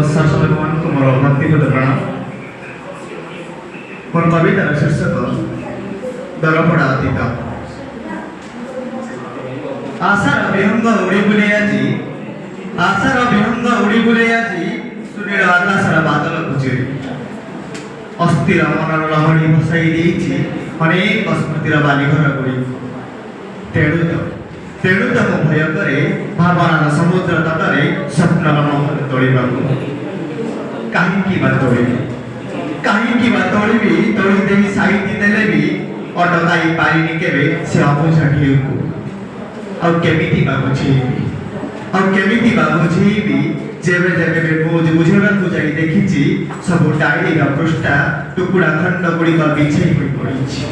शासन को मोर भक्तिगत प्रणाम। मोर कवितार शीर्षक दरपड़ा अतीत। आशार विहंग उड़ी बुले आज, आशार विहंग उड़ी बुले आज, सुनील आकाशर बादल खुचे अस्थिर मनर लहड़ी भसाई देइछि अनेक स्मृतिर बालिघर गुड़ी। तेणु तो मु भय करे भावनार समुद्र तटरे स्वप्नर महल तोड़िबाकू। काहींकी बा तोड़िबी तोड़ी देई साइति देले भी अटकाई पारिनी केबे से अबुझा ढेउकू। आउ केमिति बा बुझेइबी जेबे जेबे बोझ बुझेबाकू जाई देखिछि सब डायरीर पृष्ठा टुकुड़ा खंड गुड़िक बिछेई होई पड़िछि।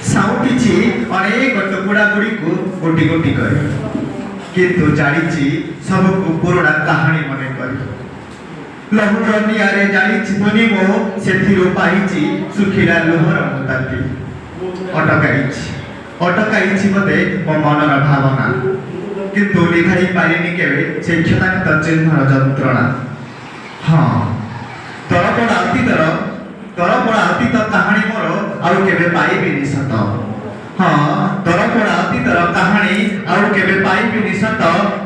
साउटिछि अनेक टुकुड़ा गुड़िकू गोटी गोटी करी, किंतु जानिछि सबकू पुराणा कहानी मने करी। लहुर नियारे जानिछि मुनि मो सेथिरु पाइछि सुखिला लुहर मुताती। अटकाइछि मते मो मनर भावना, किंतु लिखाई पारिनी केबे से क्षतान्त चिन्हर जंत्रणा। हाँ, तरपड़ा अतीत कहानी मोर आउ केबे पाइबिनी सत। हाँ, तरपड़ा अतीतर कहानी आउ केबे पाइबिनी सत,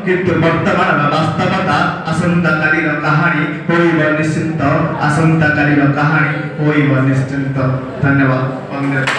किंतु वर्तमान वास्तवता आसंताकालीर कहानी होइब निश्चिंत। आसंताकालीर कहानी होइब निश्चिंत। धन्यवाद।